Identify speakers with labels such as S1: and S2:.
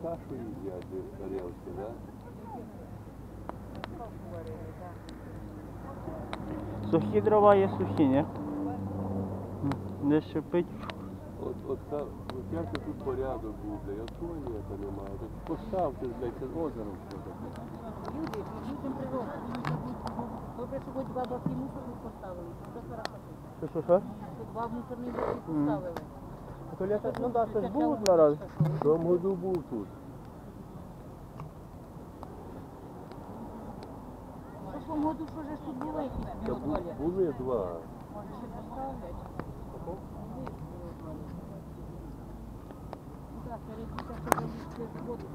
S1: кашу їдять, тарілки, да?
S2: Сухі дрова є сухі, ні? Де шипить.
S1: От як тут порядок буде, я туалета немає. Так поставте, блядь, це озеро все таке.
S3: Людям природа. Добре, що хоч два баки мусорних поставили.
S2: Що?
S3: Тут два мусорні баки поставили.
S2: Туалет, ну так, це ж був нараз.
S1: В тому году був тут.
S3: В тому году, що ж тут було якісь
S1: Та
S3: туалет?
S1: були два.
S3: Може ще поставлять? Ну так, перейдіть, що ви воду,